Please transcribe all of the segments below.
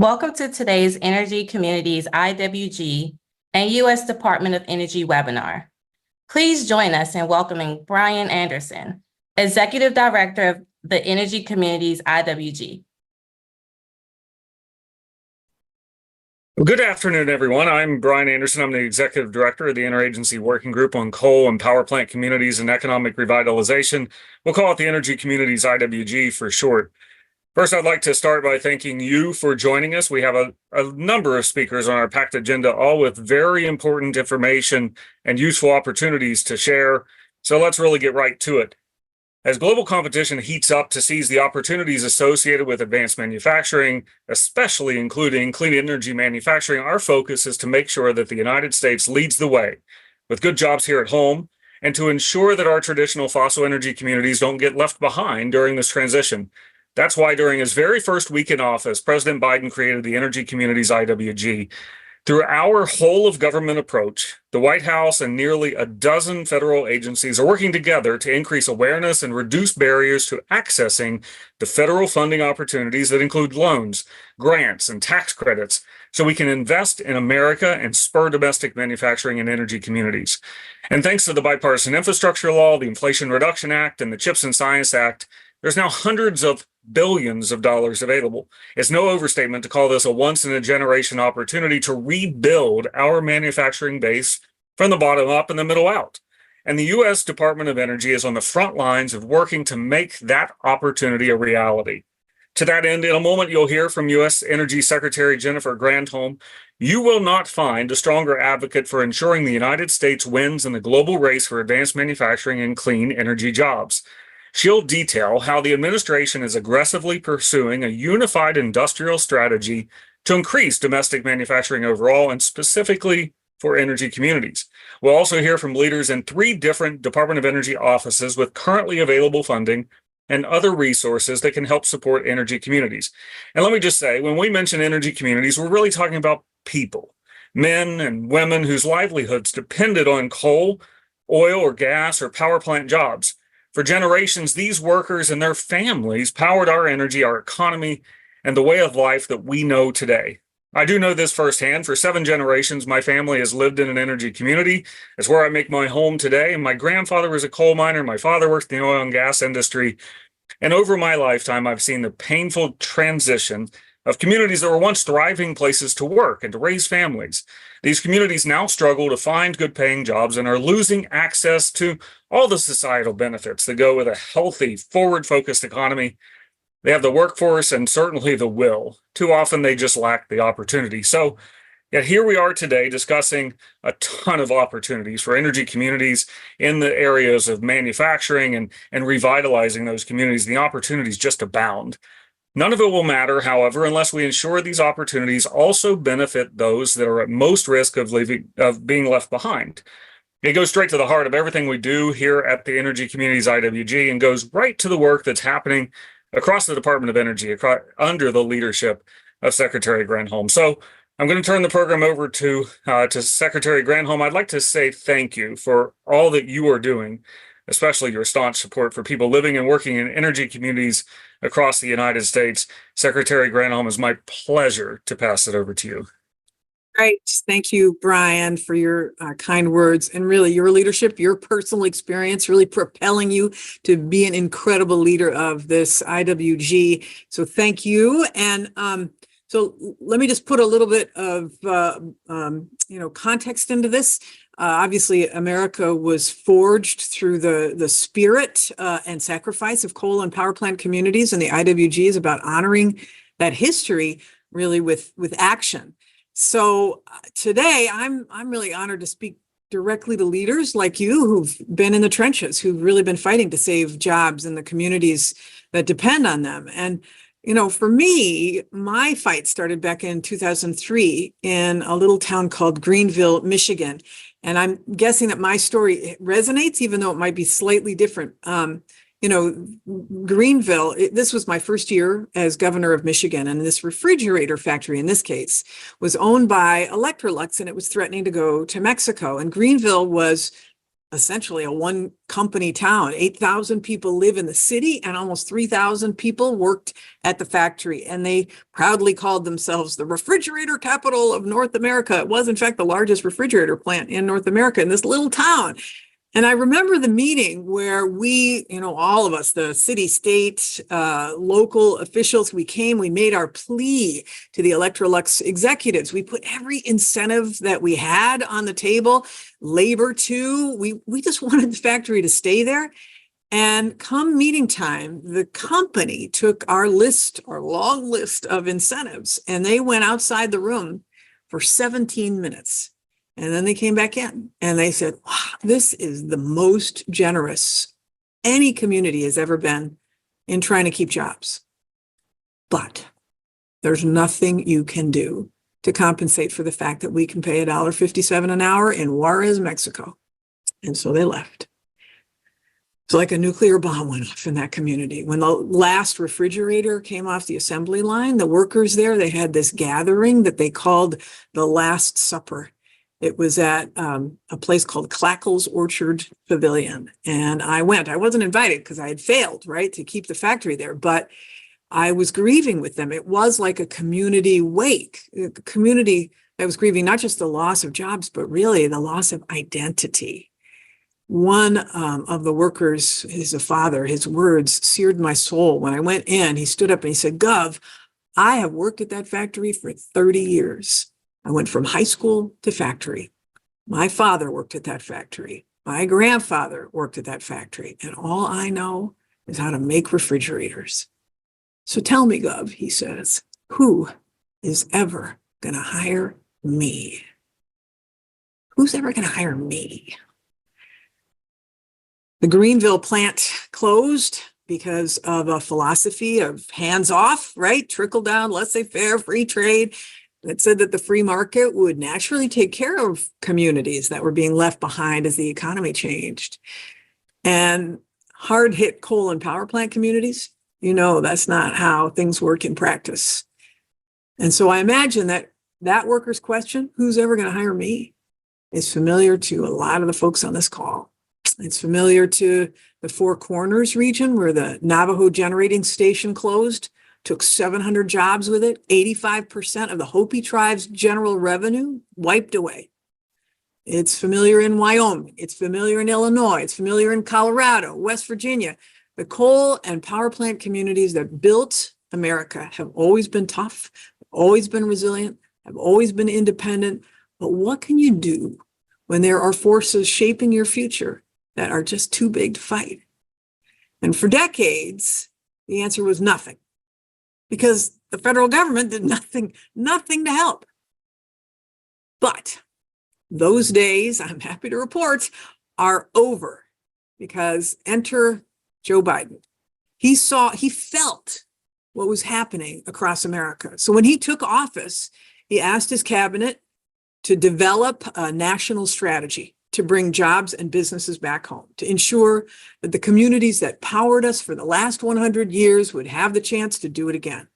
Welcome to today's Energy Communities IWG and U.S. Department of Energy webinar. Please join us in welcoming Brian Anderson, Executive Director of the Energy Communities IWG. Good afternoon, everyone. I'm Brian Anderson. I'm the Executive Director of the Interagency Working Group on Coal and Power Plant Communities and Economic Revitalization. We'll call it the Energy Communities IWG for short. First, I'd like to start by thanking you for joining us. We have a number of speakers on our packed agenda, all with very important information and useful opportunities to share. So let's really get right to it. As global competition heats up to seize the opportunities associated with advanced manufacturing, especially including clean energy manufacturing, our focus is to make sure that the United States leads the way with good jobs here at home and to ensure that our traditional fossil energy communities don't get left behind during this transition. That's why during his very first week in office, President Biden created the Energy Communities IWG. Through our whole of government approach, the White House and nearly a dozen federal agencies are working together to increase awareness and reduce barriers to accessing the federal funding opportunities that include loans, grants, and tax credits, so we can invest in America and spur domestic manufacturing and energy communities. And thanks to the Bipartisan Infrastructure Law, the Inflation Reduction Act, and the CHIPS and Science Act, there's now hundreds of billions of dollars available. It's no overstatement to call this a once-in-a-generation opportunity to rebuild our manufacturing base from the bottom up and the middle out. And the U.S. Department of Energy is on the front lines of working to make that opportunity a reality. To that end, in a moment, you'll hear from U.S. Energy Secretary Jennifer Granholm. You will not find a stronger advocate for ensuring the United States wins in the global race for advanced manufacturing and clean energy jobs. She'll detail how the administration is aggressively pursuing a unified industrial strategy to increase domestic manufacturing overall and specifically for energy communities. We'll also hear from leaders in 3 different Department of Energy offices with currently available funding and other resources that can help support energy communities. And let me just say, when we mention energy communities, we're really talking about people, men and women whose livelihoods depended on coal, oil, or gas, or power plant jobs. For generations, these workers and their families powered our energy, our economy, and the way of life that we know today. I do know this firsthand. For 7 generations, my family has lived in an energy community. It's where I make my home today. And my grandfather was a coal miner. My father worked in the oil and gas industry. And over my lifetime, I've seen the painful transition of communities that were once thriving places to work and to raise families. These communities now struggle to find good paying jobs and are losing access to all the societal benefits that go with a healthy, forward-focused economy. They have the workforce and certainly the will. Too often they just lack the opportunity. So yet here we are today discussing a ton of opportunities for energy communities in the areas of manufacturing and revitalizing those communities. The opportunities just abound. None of it will matter, however, unless we ensure these opportunities also benefit those that are at most risk of being left behind. It goes straight to the heart of everything we do here at the Energy Communities IWG and goes right to the work that's happening across the Department of Energy under the leadership of Secretary Granholm. So I'm going to turn the program over to Secretary Granholm. I'd like to say thank you for all that you are doing, especially your staunch support for people living and working in energy communities across the United States. Secretary Granholm, it's my pleasure to pass it over to you. Great. Thank you, Brian, for your kind words and really your leadership, your personal experience, really propelling you to be an incredible leader of this IWG. So thank you. And so let me just put a little bit of context into this. Obviously, America was forged through the spirit and sacrifice of coal and power plant communities, and the IWG is about honoring that history really with action. So today, I'm really honored to speak directly to leaders like you who've been in the trenches, who've really been fighting to save jobs in the communities that depend on them. And for me, my fight started back in 2003 in a little town called Greenville, Michigan. And I'm guessing that my story resonates, even though it might be slightly different. Greenville, this was my first year as governor of Michigan, and this refrigerator factory, in this case, was owned by Electrolux, and it was threatening to go to Mexico. And Greenville was essentially a one company town. 8,000 people live in the city and almost 3,000 people worked at the factory. And they proudly called themselves the refrigerator capital of North America. It was, in fact, the largest refrigerator plant in North America in this little town. And I remember the meeting where we, all of us, the city, state, local officials, we made our plea to the Electrolux executives. We put every incentive that we had on the table, labor too. We just wanted the factory to stay there. And come meeting time, the company took our long list of incentives, and they went outside the room for 17 minutes. And then they came back in and they said, wow, this is the most generous any community has ever been in trying to keep jobs. But there's nothing you can do to compensate for the fact that we can pay $1.57 an hour in Juarez, Mexico. And so they left. It's like a nuclear bomb went off in that community. When the last refrigerator came off the assembly line, the workers there, they had this gathering that they called the Last Supper. It was at a place called Clackles Orchard Pavilion. And I went. I wasn't invited because I had failed, right, to keep the factory there. But I was grieving with them. It was like a community wake, a community that was grieving not just the loss of jobs, but really the loss of identity. One of the workers, he's a father, his words seared my soul. When I went in, he stood up and he said, Gov, I have worked at that factory for 30 years. I went from high school to factory. My father worked at that factory. My grandfather worked at that factory. And all I know is how to make refrigerators. So tell me, Gov, he says, who is ever going to hire me? Who's ever going to hire me? The Greenville plant closed because of a philosophy of hands off, right? Trickle down, laissez-faire, free trade. That said that the free market would naturally take care of communities that were being left behind as the economy changed. And hard-hit coal and power plant communities, that's not how things work in practice. And so I imagine that worker's question, who's ever going to hire me, is familiar to a lot of the folks on this call. It's familiar to the Four Corners region where the Navajo generating station closed. Took 700 jobs with it. 85% of the Hopi tribe's general revenue wiped away. It's familiar in Wyoming. It's familiar in Illinois. It's familiar in Colorado, West Virginia. The coal and power plant communities that built America have always been tough, always been resilient, have always been independent. But what can you do when there are forces shaping your future that are just too big to fight? And for decades, the answer was nothing. Because the federal government did nothing to help. But those days, I'm happy to report, are over because enter Joe Biden. He felt what was happening across America. So when he took office, he asked his cabinet to develop a national strategy to bring jobs and businesses back home, to ensure that the communities that powered us for the last 100 years would have the chance to do it again.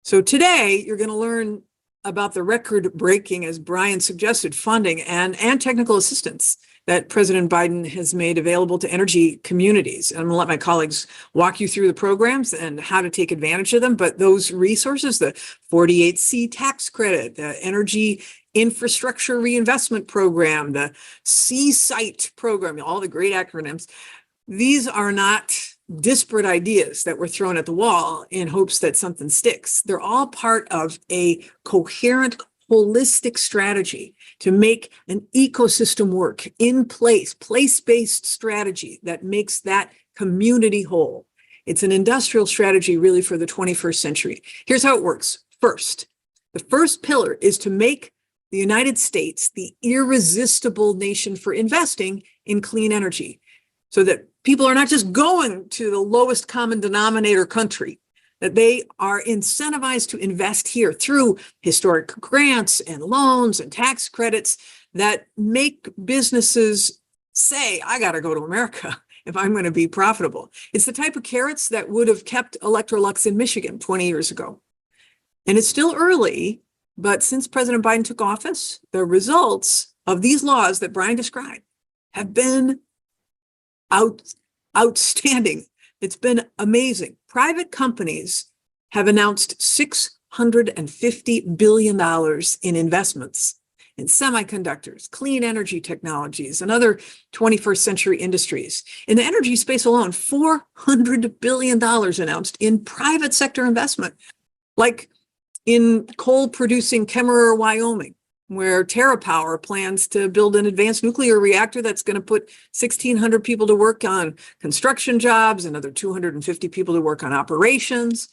So today, you're going to learn about the record-breaking, as Brian suggested, funding and technical assistance that President Biden has made available to energy communities. And I'm going to let my colleagues walk you through the programs and how to take advantage of them. But those resources, the 48C tax credit, the Energy Infrastructure Reinvestment Program, the C-SITE program, all the great acronyms, these are not disparate ideas that were thrown at the wall in hopes that something sticks. They're all part of a coherent, holistic strategy to make an ecosystem work in place-based strategy that makes that community whole. It's an industrial strategy really for the 21st century. Here's how it works. First, the first pillar is to make the United States the irresistible nation for investing in clean energy, so that people are not just going to the lowest common denominator country, that they are incentivized to invest here through historic grants and loans and tax credits that make businesses say, I got to go to America if I'm going to be profitable. It's the type of carrots that would have kept Electrolux in Michigan 20 years ago. And it's still early, but since President Biden took office, the results of these laws that Brian described have been outstanding. It's been amazing. Private companies have announced $650 billion in investments in semiconductors, clean energy technologies, and other 21st century industries. In the energy space alone, $400 billion announced in private sector investment, like in coal producing Kemmerer, Wyoming, where TerraPower plans to build an advanced nuclear reactor that's going to put 1,600 people to work on construction jobs, another 250 people to work on operations.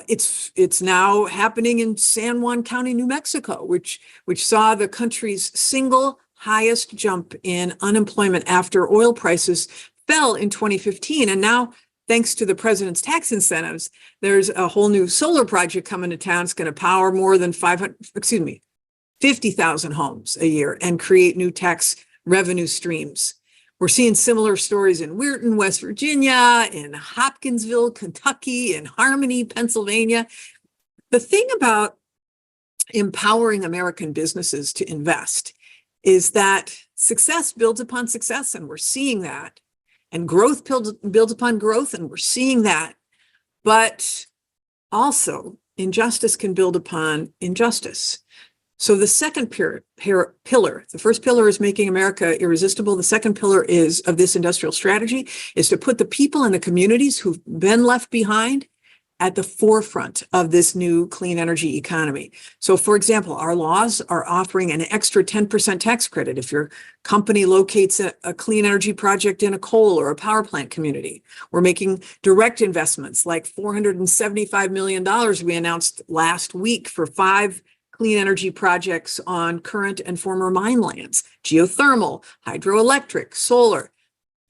It's now happening in San Juan County, New Mexico, which saw the country's single highest jump in unemployment after oil prices fell in 2015. And now, thanks to the president's tax incentives, there's a whole new solar project coming to town. It's going to power more than 50,000 homes a year and create new tax revenue streams. We're seeing similar stories in Weirton, West Virginia, in Hopkinsville, Kentucky, in Harmony, Pennsylvania. The thing about empowering American businesses to invest is that success builds upon success, and we're seeing that. And growth builds upon growth, and we're seeing that. But also, injustice can build upon injustice. So the second pillar, the first pillar is making America irresistible. The second pillar is of this industrial strategy is to put the people and the communities who've been left behind at the forefront of this new clean energy economy. So for example, our laws are offering an extra 10% tax credit if your company locates a clean energy project in a coal or a power plant community. We're making direct investments like $475 million we announced last week for 5 clean energy projects on current and former mine lands, geothermal, hydroelectric, solar.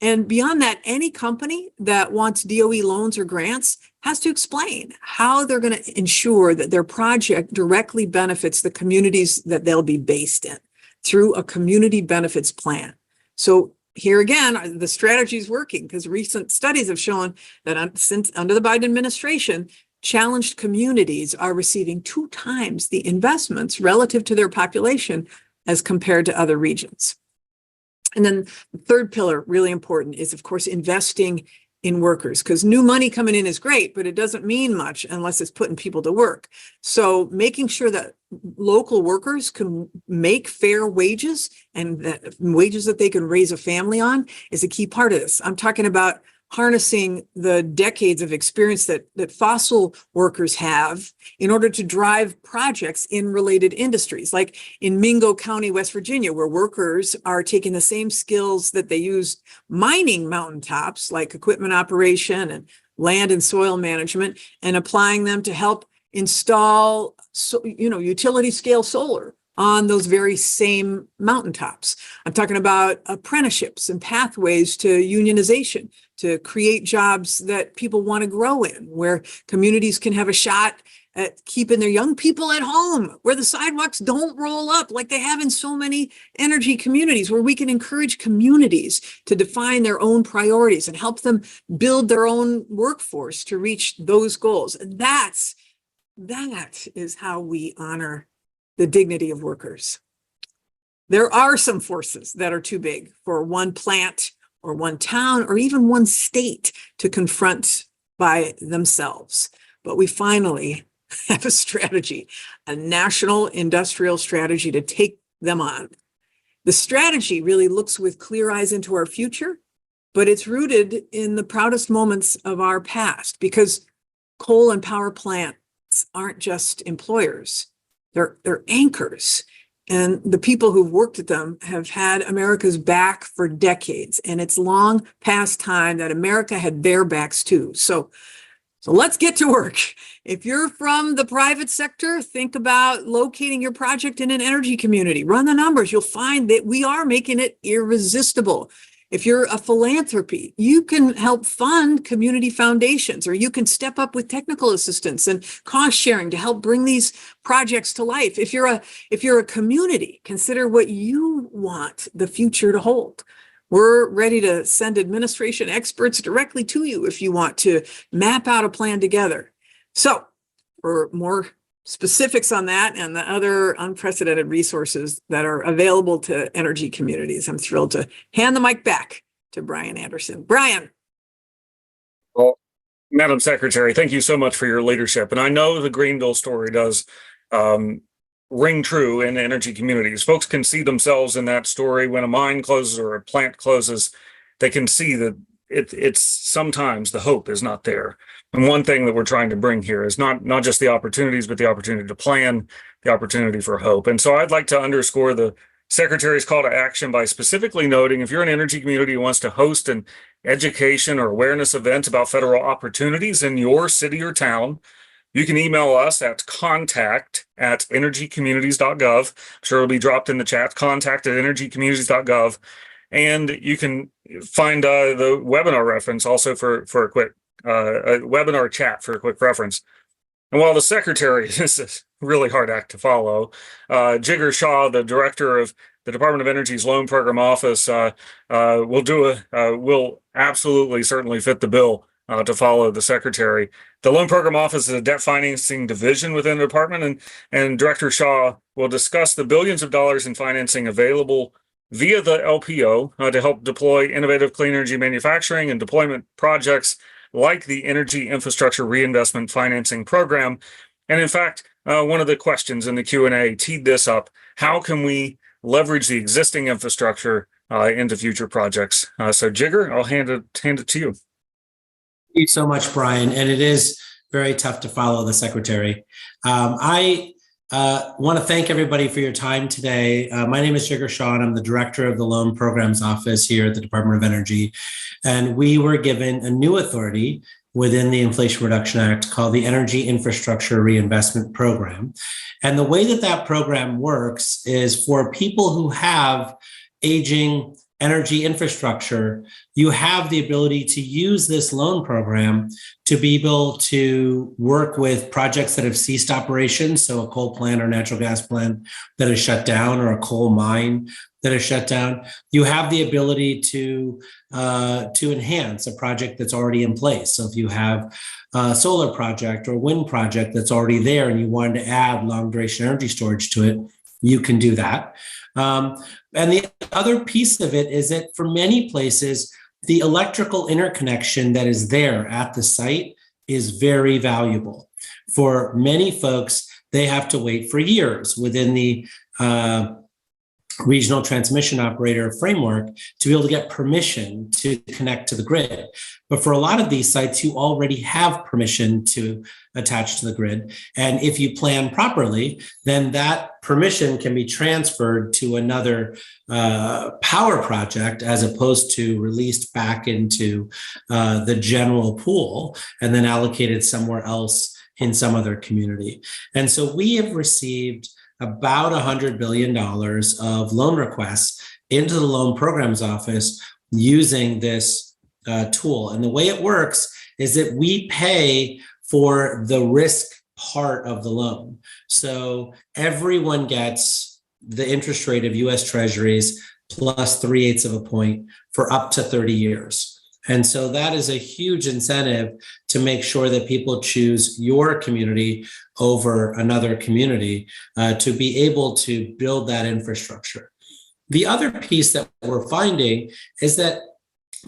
And beyond that, any company that wants DOE loans or grants has to explain how they're going to ensure that their project directly benefits the communities that they'll be based in through a community benefits plan. So here again, the strategy is working because recent studies have shown that since under the Biden administration, challenged communities are receiving 2 times the investments relative to their population as compared to other regions. And then the third pillar, really important, is of course investing in workers, because new money coming in is great, but it doesn't mean much unless it's putting people to work. So making sure that local workers can make fair wages and that wages that they can raise a family on is a key part of this. I'm talking about harnessing the decades of experience that fossil workers have in order to drive projects in related industries, like in Mingo County, West Virginia, where workers are taking the same skills that they use mining mountaintops, like equipment operation and land and soil management, and applying them to help install, utility scale solar on those very same mountaintops. I'm talking about apprenticeships and pathways to unionization to create jobs that people want to grow in, where communities can have a shot at keeping their young people at home, where the sidewalks don't roll up like they have in so many energy communities, where we can encourage communities to define their own priorities and help them build their own workforce to reach those goals. That is how we honor the dignity of workers. There are some forces that are too big for one plant or one town or even one state to confront by themselves. But we finally have a strategy, a national industrial strategy to take them on. The strategy really looks with clear eyes into our future, but it's rooted in the proudest moments of our past, because coal and power plants aren't just employers. They're anchors, and the people who've worked at them have had America's back for decades, and it's long past time that America had their backs too. So let's get to work. If you're from the private sector, think about locating your project in an energy community. Run the numbers. You'll find that we are making it irresistible. If you're a philanthropy, you can help fund community foundations, or you can step up with technical assistance and cost sharing to help bring these projects to life. If you're a community, consider what you want the future to hold. We're ready to send administration experts directly to you if you want to map out a plan together. So for more specifics on that and the other unprecedented resources that are available to energy communities. I'm thrilled to hand the mic back to Brian Anderson. Brian. Well, Madam Secretary, thank you so much for your leadership. And I know the Greenville story does ring true in energy communities. Folks can see themselves in that story. When a mine closes or a plant closes, they can see that it's sometimes the hope is not there. And one thing that we're trying to bring here is not just the opportunities, but the opportunity to plan, the opportunity for hope. And so I'd like to underscore the Secretary's call to action by specifically noting if you're an energy community who wants to host an education or awareness event about federal opportunities in your city or town, you can email us at contact@energycommunities.gov. I'm sure it'll be dropped in the chat, contact@energycommunities.gov. And you can find the webinar reference also for a quick a webinar chat for a quick reference. And while the Secretary is a really hard act to follow, Jigar Shah, the director of the Department of Energy's Loan Program Office, will absolutely certainly fit the bill to follow the Secretary. The Loan Program Office is a debt financing division within the department, and Director Shah will discuss the billions of dollars in financing available via the LPO to help deploy innovative clean energy manufacturing and deployment projects like the Energy Infrastructure Reinvestment Financing Program. And in fact, one of the questions in the Q&A teed this up: how can we leverage the existing infrastructure into future projects? So Jigar, I'll hand it to you. Thank you so much, Brian. And it is very tough to follow the Secretary. I want to thank everybody for your time today. My name is Jigar Shah, and I'm the director of the Loan Programs Office here at the Department of Energy. And we were given a new authority within the Inflation Reduction Act called the Energy Infrastructure Reinvestment Program. And the way that that program works is for people who have aging energy infrastructure, you have the ability to use this loan program to be able to work with projects that have ceased operations. So a coal plant or natural gas plant that is shut down, or a coal mine that is shut down. You have the ability to enhance a project that's already in place. So if you have a solar project or wind project that's already there and you wanted to add long duration energy storage to it, you can do that. And the other piece of it is that for many places, the electrical interconnection that is there at the site is very valuable. For many folks, they have to wait for years within the regional transmission operator framework to be able to get permission to connect to the grid. But for a lot of these sites, you already have permission to attach to the grid. And if you plan properly, then that permission can be transferred to another power project as opposed to released back into the general pool and then allocated somewhere else in some other community. And so we have received about $100 billion of loan requests into the Loan Programs Office using this tool. And the way it works is that we pay for the risk part of the loan. So everyone gets the interest rate of US Treasuries plus 3/8 of a point for up to 30 years. And so that is a huge incentive to make sure that people choose your community over another community to be able to build that infrastructure. The other piece that we're finding is that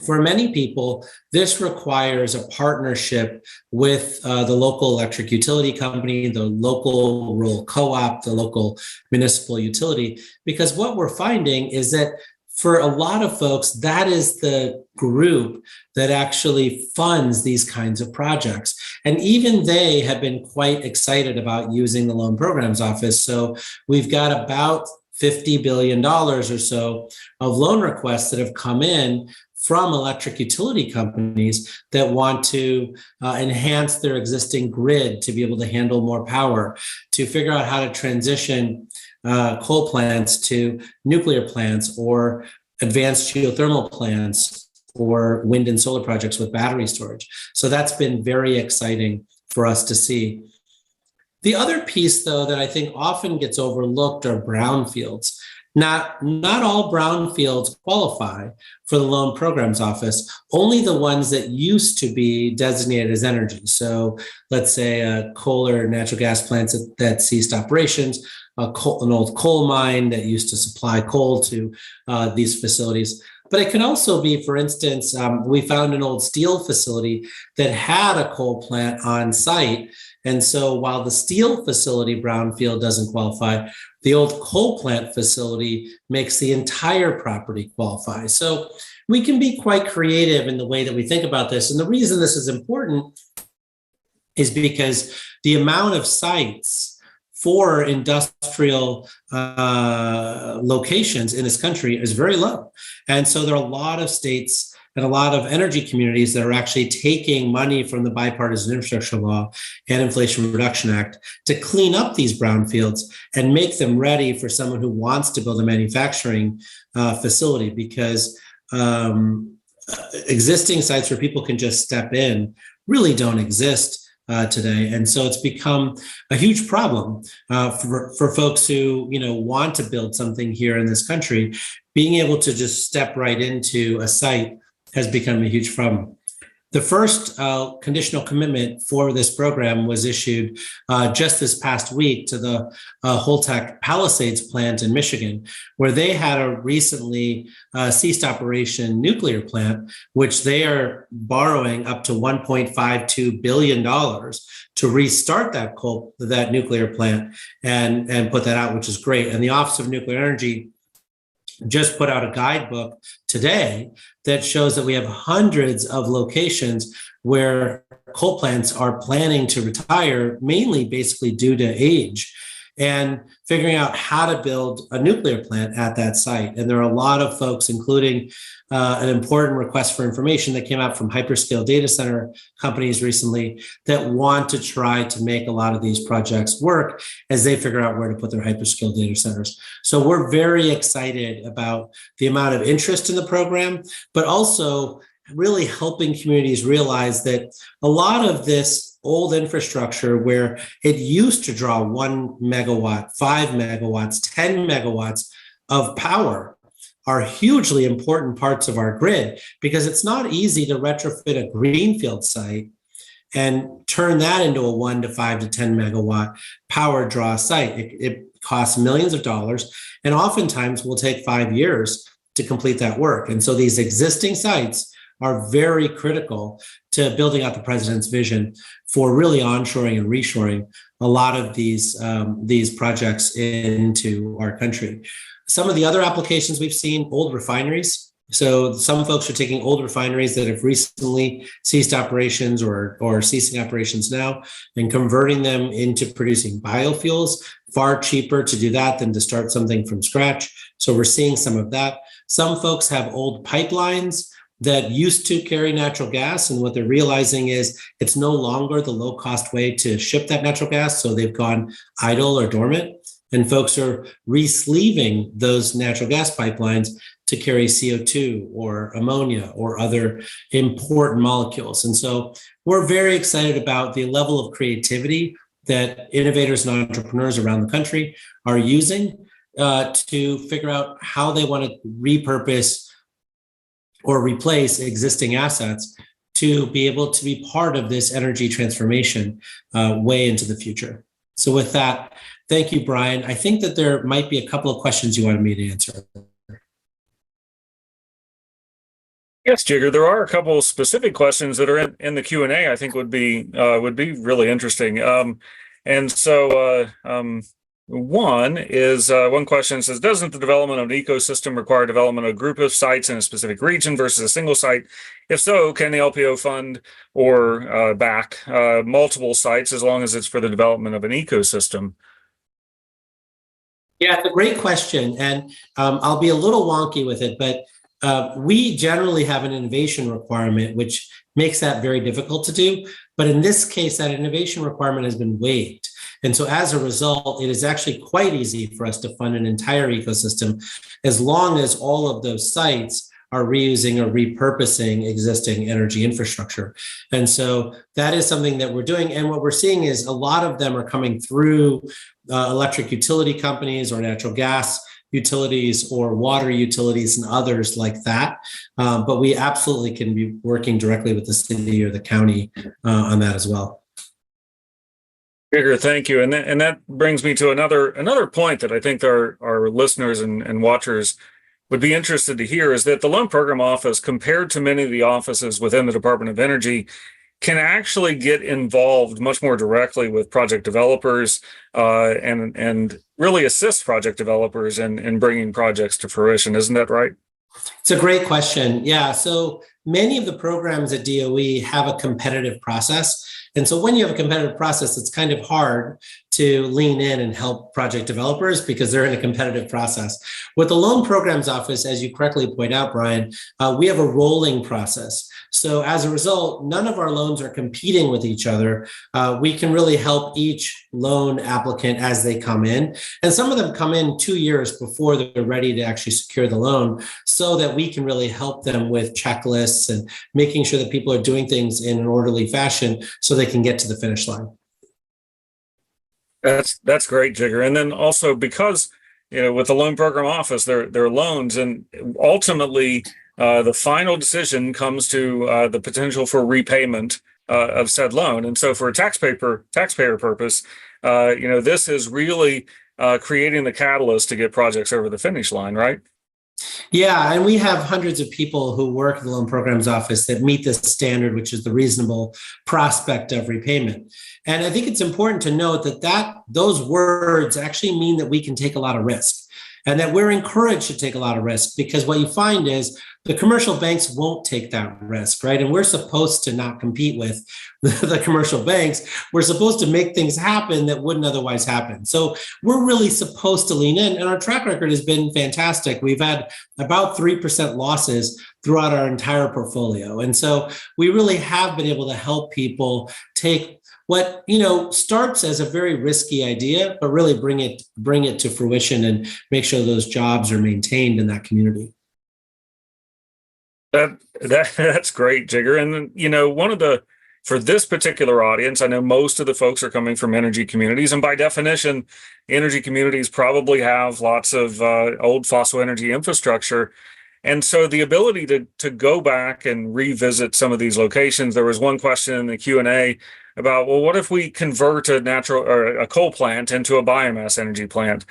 for many people, this requires a partnership with the local electric utility company, the local rural co-op, the local municipal utility, because what we're finding is that for a lot of folks, that is the group that actually funds these kinds of projects. And even they have been quite excited about using the Loan Programs Office. So we've got about $50 billion or so of loan requests that have come in from electric utility companies that want to enhance their existing grid to be able to handle more power, to figure out how to transition coal plants to nuclear plants or advanced geothermal plants or wind and solar projects with battery storage. So that's been very exciting for us to see. The other piece, though, that I think often gets overlooked are brownfields. Not all brownfields qualify for the Loan Programs Office, only the ones that used to be designated as energy. So let's say coal or natural gas plants that ceased operations, an old coal mine that used to supply coal to these facilities. But it can also be, for instance, we found an old steel facility that had a coal plant on site. And so while the steel facility brownfield doesn't qualify, the old coal plant facility makes the entire property qualify. So we can be quite creative in the way that we think about this. And the reason this is important is because the amount of sites for industrial locations in this country is very low. And so there are a lot of states and a lot of energy communities that are actually taking money from the Bipartisan Infrastructure Law and Inflation Reduction Act to clean up these brownfields and make them ready for someone who wants to build a manufacturing facility, because existing sites where people can just step in really don't exist today. And so it's become a huge problem for folks who, want to build something here in this country. Being able to just step right into a site has become a huge problem. The first conditional commitment for this program was issued just this past week to the Holtec Palisades plant in Michigan, where they had a recently ceased operation nuclear plant, which they are borrowing up to $1.52 billion to restart that nuclear plant and put that out, which is great. And the Office of Nuclear Energy just put out a guidebook today that shows that we have hundreds of locations where coal plants are planning to retire, mainly basically due to age, and figuring out how to build a nuclear plant at that site. And there are a lot of folks, including an important request for information that came out from hyperscale data center companies recently, that want to try to make a lot of these projects work as they figure out where to put their hyperscale data centers. So we're very excited about the amount of interest in the program, but also really helping communities realize that a lot of this old infrastructure, where it used to draw 1 megawatt, 5 megawatts, 10 megawatts of power, are hugely important parts of our grid, because it's not easy to retrofit a greenfield site and turn that into a 1 to 5 to 10 megawatt power draw site. It costs millions of dollars, and oftentimes will take 5 years to complete that work. And so these existing sites are very critical to building out the president's vision for really onshoring and reshoring a lot of these projects into our country. Some of the other applications we've seen, old refineries. So some folks are taking old refineries that have recently ceased operations or ceasing operations now, and converting them into producing biofuels. Far cheaper to do that than to start something from scratch. So we're seeing some of that. Some folks have old pipelines that used to carry natural gas, and what they're realizing is it's no longer the low-cost way to ship that natural gas, so they've gone idle or dormant, and folks are re-sleeving those natural gas pipelines to carry CO2 or ammonia or other important molecules. And so we're very excited about the level of creativity that innovators and entrepreneurs around the country are using to figure out how they want to repurpose or replace existing assets to be able to be part of this energy transformation way into the future. So with that, thank you, Brian. I think that there might be a couple of questions you wanted me to answer. Yes, Jigger, there are a couple of specific questions that are in the Q&A I think would be really interesting. One question says, doesn't the development of an ecosystem require development of a group of sites in a specific region versus a single site? If so, can the LPO fund or back multiple sites as long as it's for the development of an ecosystem? Yeah, it's a great question. And I'll be a little wonky with it, but we generally have an innovation requirement, which makes that very difficult to do. But in this case, that innovation requirement has been waived. And so as a result, it is actually quite easy for us to fund an entire ecosystem as long as all of those sites are reusing or repurposing existing energy infrastructure. And so that is something that we're doing. And what we're seeing is a lot of them are coming through electric utility companies or natural gas utilities or water utilities and others like that. But we absolutely can be working directly with the city or the county on that as well. Jigger, thank you. And that brings me to another point that I think our listeners and watchers would be interested to hear is that the Loan Program Office, compared to many of the offices within the Department of Energy, can actually get involved much more directly with project developers and really assist project developers in bringing projects to fruition. Isn't that right? It's a great question. Yeah. So many of the programs at DOE have a competitive process. And so when you have a competitive process, it's kind of hard to lean in and help project developers because they're in a competitive process. With the Loan Programs Office, as you correctly point out, Brian, we have a rolling process. So as a result, none of our loans are competing with each other. We can really help each loan applicant as they come in. And some of them come in 2 years before they're ready to actually secure the loan so that we can really help them with checklists and making sure that people are doing things in an orderly fashion so they can get to the finish line. That's great, Jigger. And then also because, with the Loan Program Office, they're loans, and ultimately the final decision comes to the potential for repayment of said loan. And so for a taxpayer purpose, this is really creating the catalyst to get projects over the finish line, right? Yeah, and we have hundreds of people who work at the Loan Programs Office that meet this standard, which is the reasonable prospect of repayment. And I think it's important to note that those words actually mean that we can take a lot of risk and that we're encouraged to take a lot of risk, because what you find is the commercial banks won't take that risk, right? And we're supposed to not compete with the commercial banks. We're supposed to make things happen that wouldn't otherwise happen. So we're really supposed to lean in, and our track record has been fantastic. We've had about 3% losses throughout our entire portfolio. And so we really have been able to help people take what starts as a very risky idea, but really bring it to fruition and make sure those jobs are maintained in that community. That's great, Jigger. And for this particular audience, I know most of the folks are coming from energy communities, and by definition, energy communities probably have lots of old fossil energy infrastructure. And so the ability to go back and revisit some of these locations. There was one question in the Q&A about, well, what if we convert a coal plant into a biomass energy plant?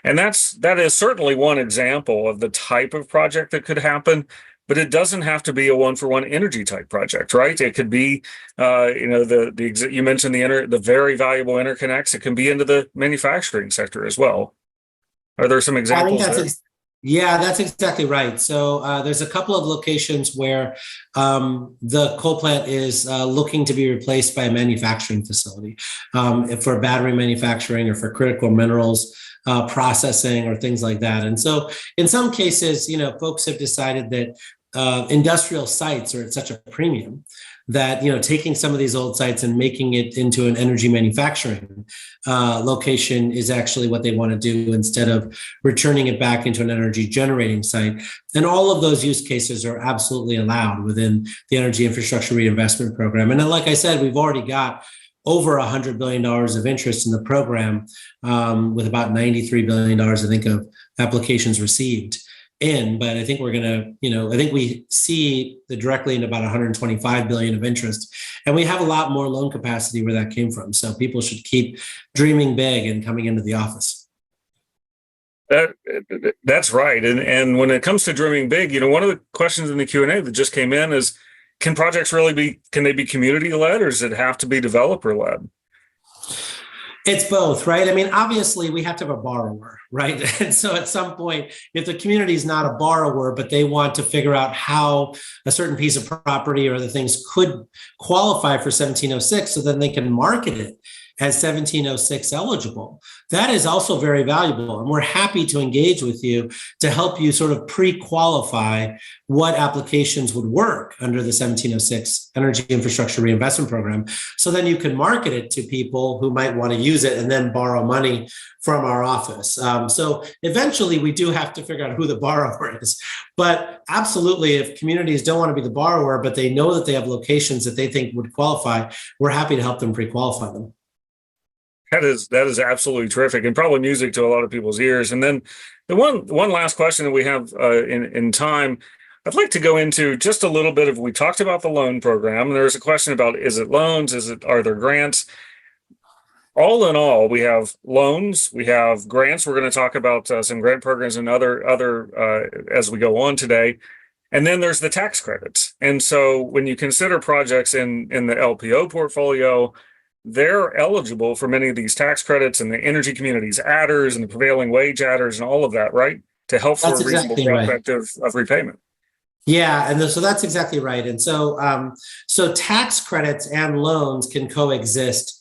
And that is certainly one example of the type of project that could happen. But it doesn't have to be a one-for-one energy type project, right? It could be, you mentioned the very valuable interconnects. It can be into the manufacturing sector as well. Are there some examples? Yeah, that's exactly right. So there's a couple of locations where the coal plant is looking to be replaced by a manufacturing facility for battery manufacturing or for critical minerals processing or things like that. And so in some cases, folks have decided that industrial sites are at such a premium that, taking some of these old sites and making it into an energy manufacturing location is actually what they want to do instead of returning it back into an energy generating site. And all of those use cases are absolutely allowed within the Energy Infrastructure Reinvestment Program. And then, like I said, we've already got over $100 billion of interest in the program, with about $93 billion, I think, of applications received in. But I think we're going to, I think we see directly in about 125 billion of interest. And we have a lot more loan capacity where that came from. So people should keep dreaming big and coming into the office. That's right. And when it comes to dreaming big, one of the questions in the Q&A that just came in is, can projects can they be community led, or does it have to be developer led? It's both, right? I mean, obviously we have to have a borrower, right? And so at some point, if the community is not a borrower, but they want to figure out how a certain piece of property or other things could qualify for 1706, so then they can market it as 1706 eligible, that is also very valuable. And we're happy to engage with you to help you sort of pre-qualify what applications would work under the 1706 Energy Infrastructure Reinvestment Program. So then you can market it to people who might want to use it and then borrow money from our office. So eventually we do have to figure out who the borrower is. But absolutely, if communities don't want to be the borrower, but they know that they have locations that they think would qualify, we're happy to help them pre-qualify them. That is absolutely terrific, and probably music to a lot of people's ears. And then the one last question that we have in time, I'd like to go into just a little bit of. We talked about the loan program, and there's a question about: is it loans? Are there grants? All in all, we have loans, we have grants. We're going to talk about some grant programs and other as we go on today. And then there's the tax credits. And so when you consider projects in the LPO portfolio, they're eligible for many of these tax credits and the energy communities adders and the prevailing wage adders and all of that, right? To help for a reasonable prospect of repayment. Yeah, and so that's exactly right. And so so tax credits and loans can coexist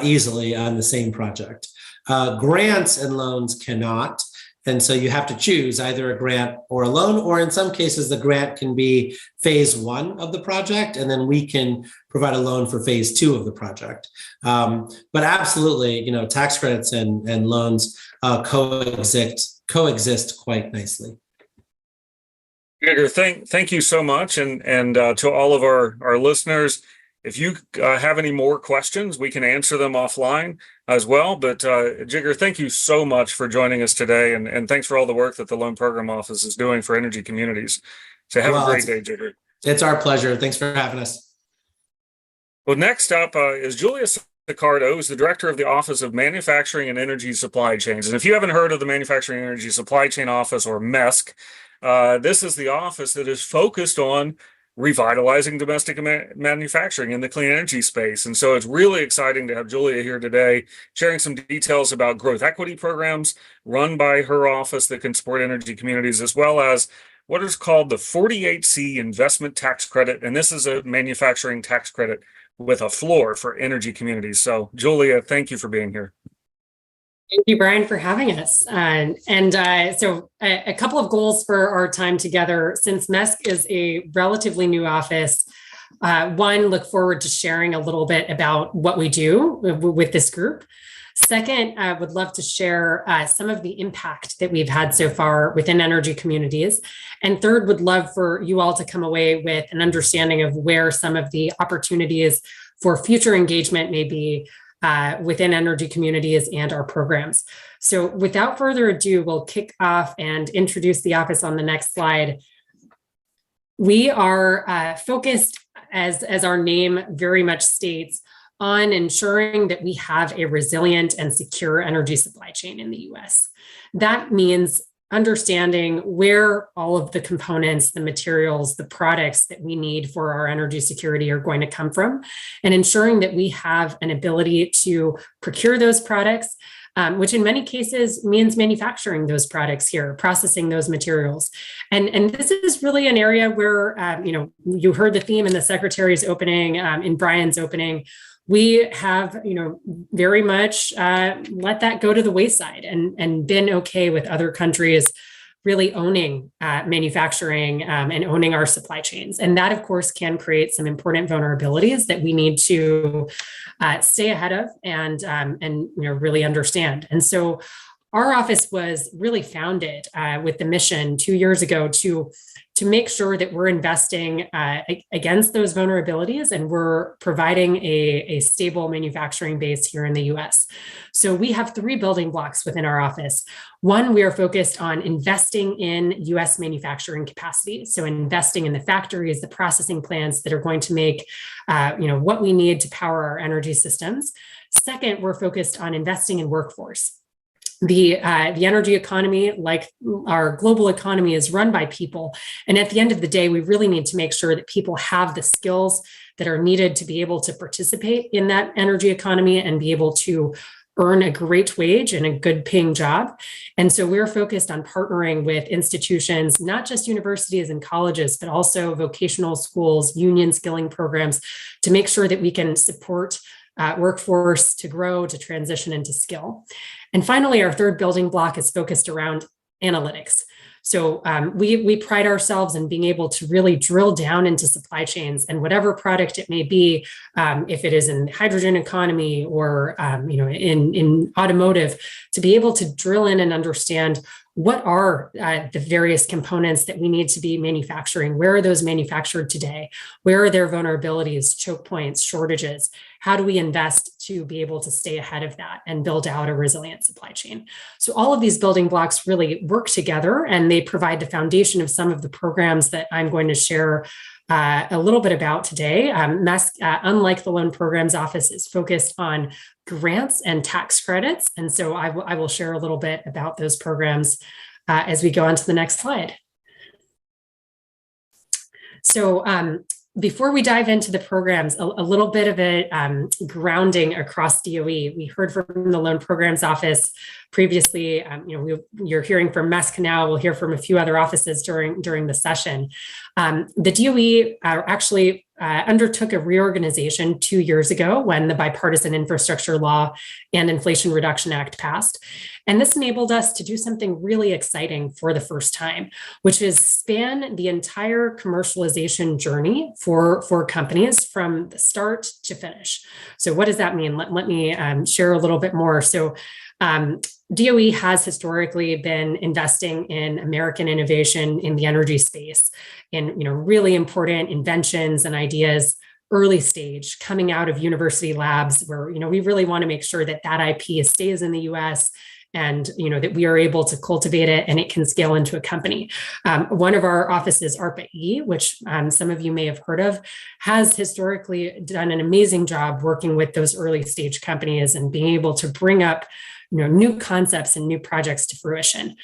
easily on the same project. Grants and loans cannot. And so you have to choose either a grant or a loan, or in some cases, the grant can be phase one of the project, and then we can provide a loan for phase two of the project. But absolutely, tax credits and loans coexist quite nicely. Jigger, thank you so much. And to all of our listeners, if you have any more questions, we can answer them offline as well. But Jigger, thank you so much for joining us today. And thanks for all the work that the Loan Program Office is doing for energy communities. So have a great day, Jigger. It's our pleasure. Thanks for having us. Well, next up is Julia Sicardo, who's the Director of the Office of Manufacturing and Energy Supply Chains. And if you haven't heard of the Manufacturing and Energy Supply Chain Office, or MESC, this is the office that is focused on revitalizing domestic manufacturing in the clean energy space. And so it's really exciting to have Julia here today, sharing some details about growth equity programs run by her office that can support energy communities, as well as what is called the 48C investment tax credit. And this is a manufacturing tax credit with a floor for energy communities. So Julia, thank you for being here. Thank you, Brian, for having us. So a couple of goals for our time together. Since MESC is a relatively new office, one, look forward to sharing a little bit about what we do with this group. Second, I would love to share some of the impact that we've had so far within energy communities. And third, would love for you all to come away with an understanding of where some of the opportunities for future engagement may be within energy communities and our programs. So without further ado, we'll kick off and introduce the office on the next slide. We are focused, as our name very much states, on ensuring that we have a resilient and secure energy supply chain in the US. That means understanding where all of the components, the materials, the products that we need for our energy security are going to come from, and ensuring that we have an ability to procure those products, which in many cases means manufacturing those products here, processing those materials. And this is really an area where, you heard the theme in the Secretary's opening, in Brian's opening. We have, very much let that go to the wayside and been okay with other countries really owning manufacturing and owning our supply chains. And that, of course, can create some important vulnerabilities that we need to stay ahead of and really understand. And so our office was really founded with the mission 2 years ago to make sure that we're investing against those vulnerabilities and we're providing a stable manufacturing base here in the US. So we have 3 building blocks within our office. One, we are focused on investing in US manufacturing capacity. So investing in the factories, the processing plants that are going to make what we need to power our energy systems. Second, we're focused on investing in workforce. The energy economy, like our global economy, is run by people. And at the end of the day, we really need to make sure that people have the skills that are needed to be able to participate in that energy economy and be able to earn a great wage and a good paying job. And so we're focused on partnering with institutions, not just universities and colleges, but also vocational schools, union skilling programs, to make sure that we can support workforce to grow, to transition into skill. And finally, our third building block is focused around analytics. So we pride ourselves in being able to really drill down into supply chains and whatever product it may be, if it is in the hydrogen economy or in automotive, to be able to drill in and understand what are the various components that we need to be manufacturing? Where are those manufactured today? Where are their vulnerabilities, choke points, shortages? How do we invest to be able to stay ahead of that and build out a resilient supply chain? So all of these building blocks really work together, and they provide the foundation of some of the programs that I'm going to share a little bit about today. MESC, unlike the Loan Programs Office, is focused on grants and tax credits. And so I will share a little bit about those programs as we go on to the next slide. So before we dive into the programs, a little bit of a grounding across DOE. We heard from the Loan Programs Office previously. You're hearing from MESC now. We'll hear from a few other offices during the session. The DOE actually undertook a reorganization 2 years ago when the Bipartisan Infrastructure Law and Inflation Reduction Act passed. And this enabled us to do something really exciting for the first time, which is span the entire commercialization journey for companies from the start to finish. So what does that mean? Let me share a little bit more. So DOE has historically been investing in American innovation in the energy space, in really important inventions and ideas early stage coming out of university labs, where we really want to make sure that IP stays in the U.S. and that we are able to cultivate it and it can scale into a company. One of our offices, ARPA-E, which some of you may have heard of, has historically done an amazing job working with those early stage companies and being able to bring up new concepts and new projects to fruition.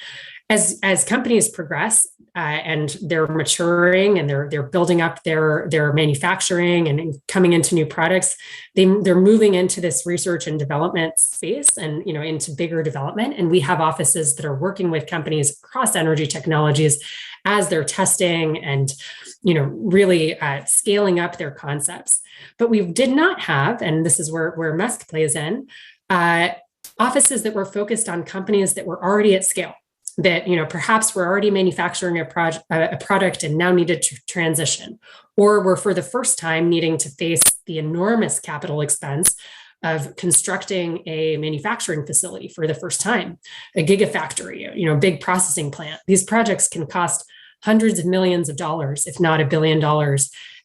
As companies progress and they're maturing and they're building up their manufacturing and coming into new products, they're moving into this research and development space and into bigger development. And we have offices that are working with companies across energy technologies as they're testing and really scaling up their concepts. But we did not have, and this is where MESC plays in, offices that were focused on companies that were already at scale, that perhaps were already manufacturing a product and now needed to transition, or were for the first time needing to face the enormous capital expense of constructing a manufacturing facility for the first time, a gigafactory, big processing plant. These projects can cost hundreds of millions of dollars, if not $1 billion.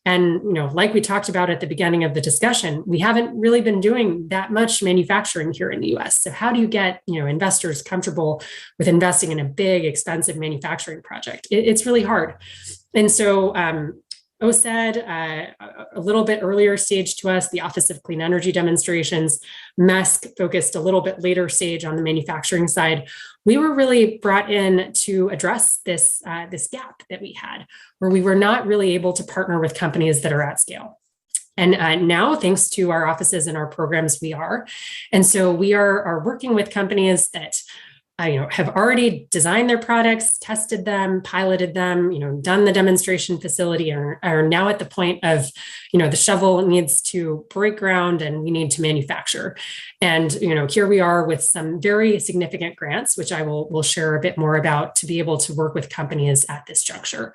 And, like we talked about at the beginning of the discussion, we haven't really been doing that much manufacturing here in the US. So how do you get, investors comfortable with investing in a big, expensive manufacturing project? It's really hard. And so OSED, a little bit earlier stage to us, the Office of Clean Energy Demonstrations, MESC focused a little bit later stage on the manufacturing side. We were really brought in to address this gap that we had, where we were not really able to partner with companies that are at scale. And now, thanks to our offices and our programs, we are. And so we are working with companies that have already designed their products, tested them, piloted them, done the demonstration facility, are now at the point of, the shovel needs to break ground and we need to manufacture. And, here we are with some very significant grants, which I will share a bit more about, to be able to work with companies at this juncture.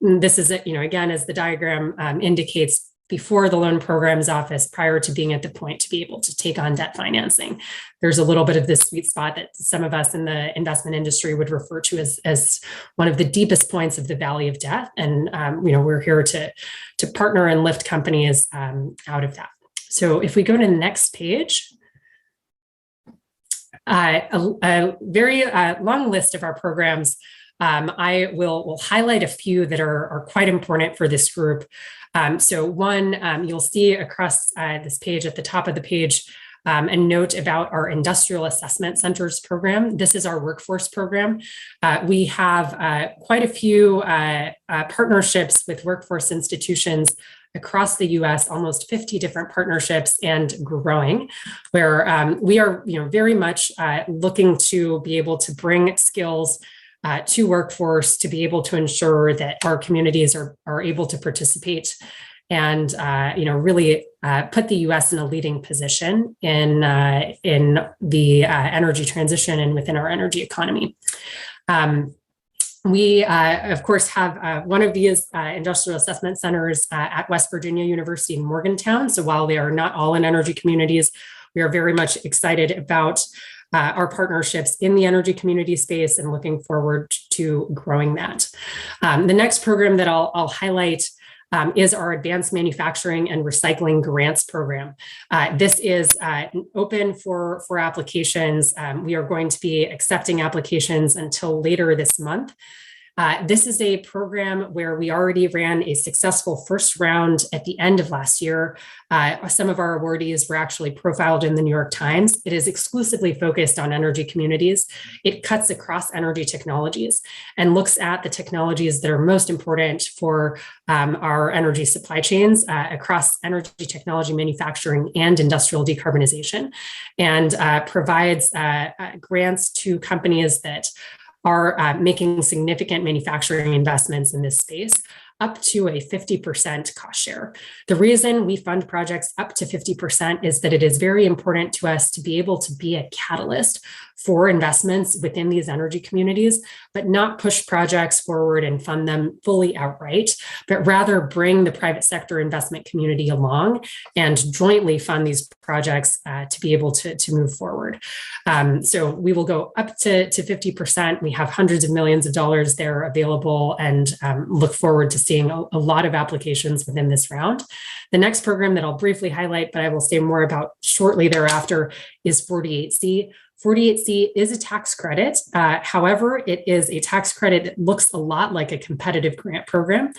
This is, again, as the diagram indicates, before the Loan Programs Office, prior to being at the point to be able to take on debt financing. There's a little bit of this sweet spot that some of us in the investment industry would refer to as one of the deepest points of the valley of death. And we're here to partner and lift companies out of that. So if we go to the next page, a very long list of our programs. I will highlight a few that are quite important for this group. So one, you'll see across this page at the top of the page, a note about our Industrial Assessment Centers program. This is our workforce program. We have quite a few partnerships with workforce institutions across the US, almost 50 different partnerships and growing, where we are very much looking to be able to bring skills to workforce to be able to ensure that our communities are able to participate and really put the U.S. in a leading position in the energy transition and within our energy economy. We, of course, have one of these industrial assessment centers at West Virginia University in Morgantown. So while they are not all in energy communities, we are very much excited about our partnerships in the energy community space and looking forward to growing that. The next program that I'll highlight is our Advanced Manufacturing and Recycling Grants Program. This is open for applications. We are going to be accepting applications until later this month. This is a program where we already ran a successful first round at the end of last year. Some of our awardees were actually profiled in the New York Times. It is exclusively focused on energy communities. It cuts across energy technologies and looks at the technologies that are most important for our energy supply chains across energy technology manufacturing and industrial decarbonization, and provides grants to companies that are making significant manufacturing investments in this space, up to a 50% cost share. The reason we fund projects up to 50% is that it is very important to us to be able to be a catalyst for investments within these energy communities, but not push projects forward and fund them fully outright, but rather bring the private sector investment community along and jointly fund these projects to be able to move forward. So we will go up to 50%. We have hundreds of millions of dollars there available, and look forward to seeing a lot of applications within this round. The next program that I'll briefly highlight, but I will say more about shortly thereafter, is 48C. 48C is a tax credit. However, it is a tax credit that looks a lot like a competitive grant program.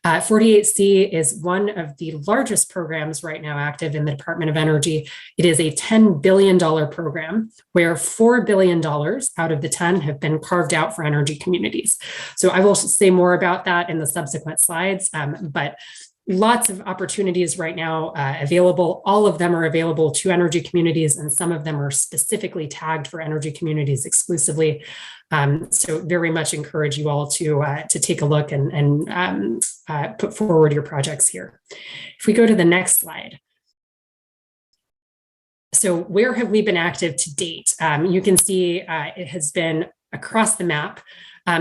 48C is one of the largest programs right now active in the Department of Energy. It is a $10 billion program where $4 billion out of the 10 have been carved out for energy communities. So I will say more about that in the subsequent slides, but lots of opportunities right now available. All of them are available to energy communities, and some of them are specifically tagged for energy communities exclusively. So very much encourage you all to take a look and put forward your projects here. If we go to the next slide. So where have we been active to date? You can see it has been across the map.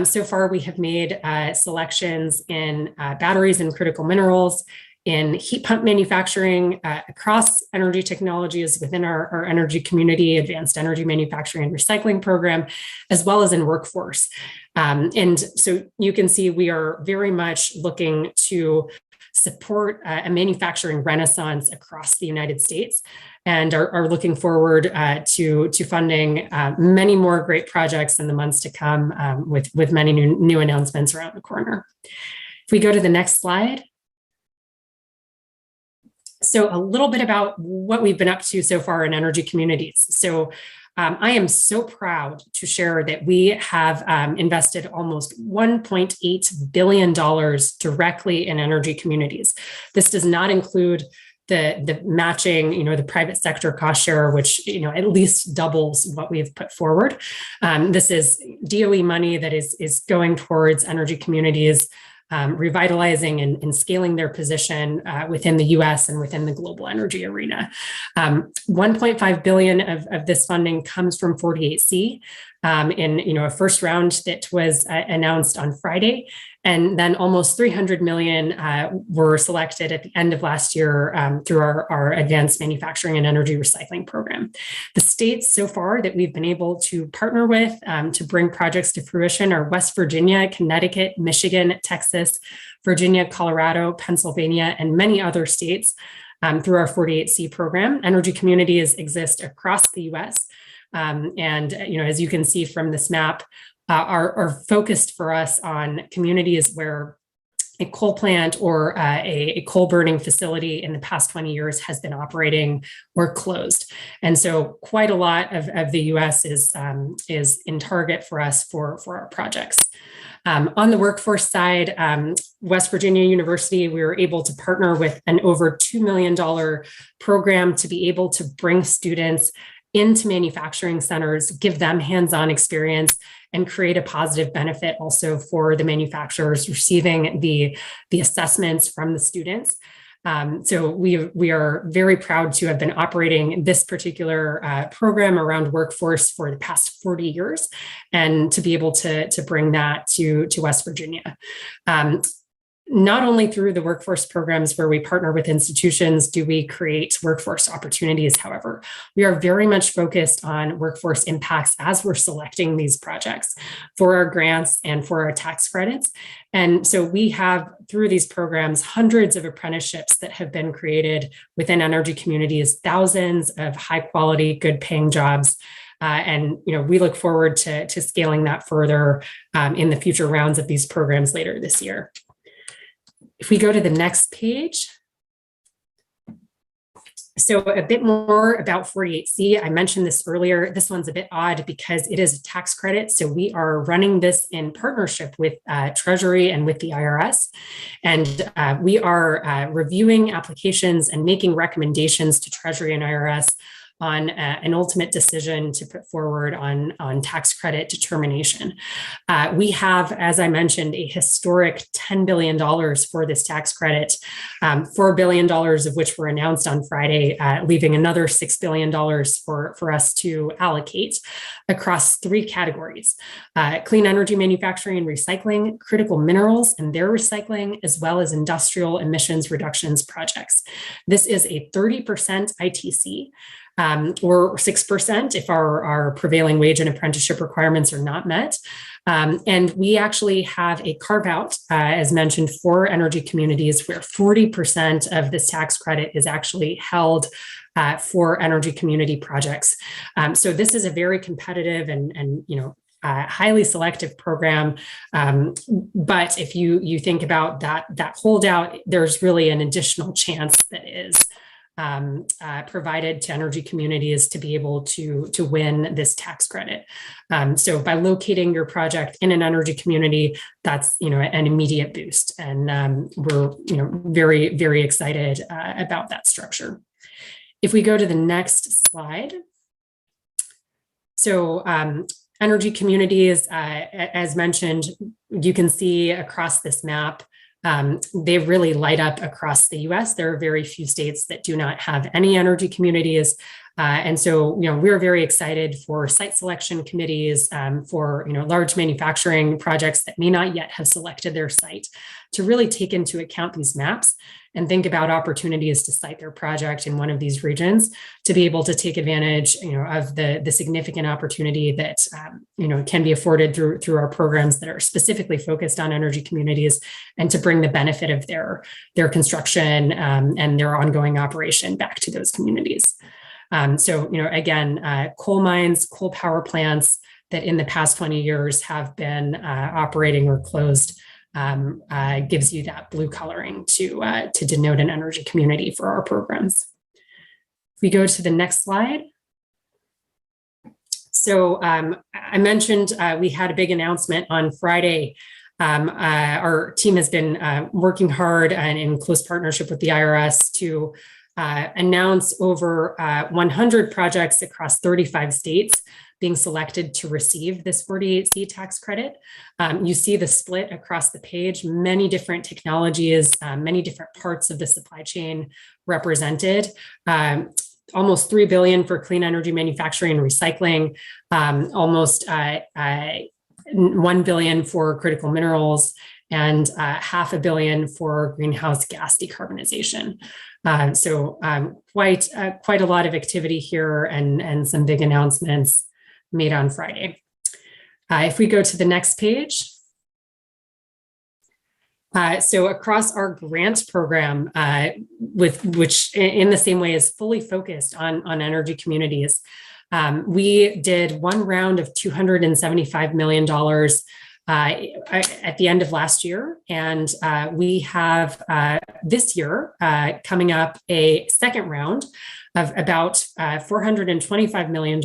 So far, we have made selections in batteries and critical minerals, in heat pump manufacturing, across energy technologies within our energy community, advanced energy manufacturing and recycling program, as well as in workforce. And so you can see we are very much looking to support a manufacturing renaissance across the United States, and are looking forward to funding many more great projects in the months to come, with many new announcements around the corner. If we go to the next slide. So a little bit about what we've been up to so far in energy communities. So I am so proud to share that we have invested almost $1.8 billion directly in energy communities. This does not include the matching, the private sector cost share, which, at least doubles what we've put forward. This is DOE money that is going towards energy communities, revitalizing and scaling their position within the US and within the global energy arena. 1.5 billion of this funding comes from 48C in a first round that was announced on Friday. And then almost 300 million were selected at the end of last year through our Advanced Manufacturing and Energy Recycling Program. The states so far that we've been able to partner with to bring projects to fruition are West Virginia, Connecticut, Michigan, Texas, Virginia, Colorado, Pennsylvania, and many other states through our 48C program. Energy communities exist across the US. And as you can see from this map, are focused for us on communities where a coal plant or a coal burning facility in the past 20 years has been operating or closed. And so quite a lot of the US is in target for us for our projects. On the workforce side, West Virginia University, we were able to partner with an over $2 million program to be able to bring students into manufacturing centers, give them hands-on experience, and create a positive benefit also for the manufacturers receiving the assessments from the students. So we are very proud to have been operating this particular program around workforce for the past 40 years, and to be able to bring that to West Virginia. not only through the workforce programs where we partner with institutions do we create workforce opportunities, however, we are very much focused on workforce impacts as we're selecting these projects for our grants and for our tax credits. And so we have, through these programs, hundreds of apprenticeships that have been created within energy communities, thousands of high quality, good paying jobs. And we look forward to scaling that further in the future rounds of these programs later this year. If we go to the next page. So a bit more about 48C. I mentioned this earlier. This one's a bit odd because it is a tax credit. So we are running this in partnership with Treasury and with the IRS. And we are reviewing applications and making recommendations to Treasury and IRS on an ultimate decision to put forward on tax credit determination. We have, as I mentioned, a historic $10 billion for this tax credit, $4 billion of which were announced on Friday, leaving another $6 billion for us to allocate across three categories: clean energy manufacturing and recycling, critical minerals and their recycling, as well as industrial emissions reductions projects. This is a 30% ITC. Or 6% if our prevailing wage and apprenticeship requirements are not met. And we actually have a carve out, as mentioned, for energy communities where 40% of this tax credit is actually held for energy community projects. So this is a very competitive and highly selective program. But if you think about that holdout, there's really an additional chance that is provided to energy communities to be able to win this tax credit. So by locating your project in an energy community, that's an immediate boost, and we're very, very excited about that structure. If we go to the next slide, so energy communities, as mentioned, you can see across this map. They really light up across the US. There are very few states that do not have any energy communities. And so, we're very excited for site selection committees, for, large manufacturing projects that may not yet have selected their site, to really take into account these maps and think about opportunities to site their project in one of these regions to be able to take advantage, of the significant opportunity that, can be afforded through our programs that are specifically focused on energy communities, and to bring the benefit of their construction and their ongoing operation back to those communities. So, again, coal mines, coal power plants that in the past 20 years have been operating or closed gives you that blue coloring to denote an energy community for our programs. If we go to the next slide. So I mentioned we had a big announcement on Friday. Our team has been working hard and in close partnership with the IRS to announce over 100 projects across 35 states being selected to receive this 48C tax credit. You see the split across the page, many different technologies, many different parts of the supply chain represented. Almost $3 billion for clean energy manufacturing and recycling, almost $1 billion for critical minerals, and $500 million for greenhouse gas decarbonization. So quite a lot of activity here, and some big announcements made on Friday. If we go to the next page. So across our grant program, which in the same way is fully focused on energy communities, we did one round of $275 million at the end of last year. And we have this year coming up a second round of about $425 million,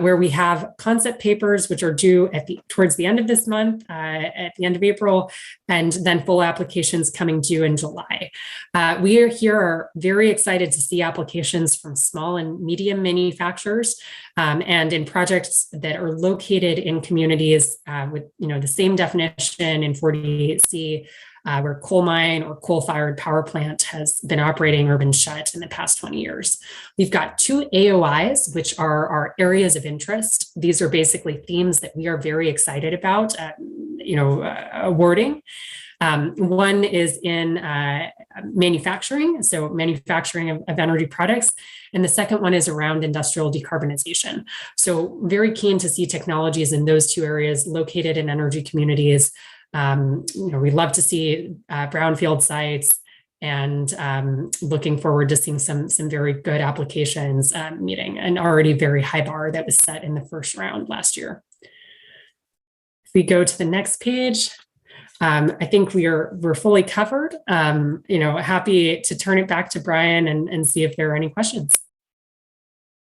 where we have concept papers, which are due towards the end of this month, at the end of April, and then full applications coming due in July. We are very excited to see applications from small and medium manufacturers, and in projects that are located in communities with the same definition in 48C, where coal mine or coal-fired power plant has been operating or been shut in the past 20 years. We've got 2 AOIs, which are our areas of interest. These are basically themes that we are very excited about. awarding. One is in manufacturing, so manufacturing of energy products. And the second one is around industrial decarbonization. So very keen to see technologies in those two areas located in energy communities. We love to see brownfield sites, and looking forward to seeing some very good applications meeting an already very high bar that was set in the first round last year. If we go to the next page, I think we're fully covered. Happy to turn it back to Brian and see if there are any questions.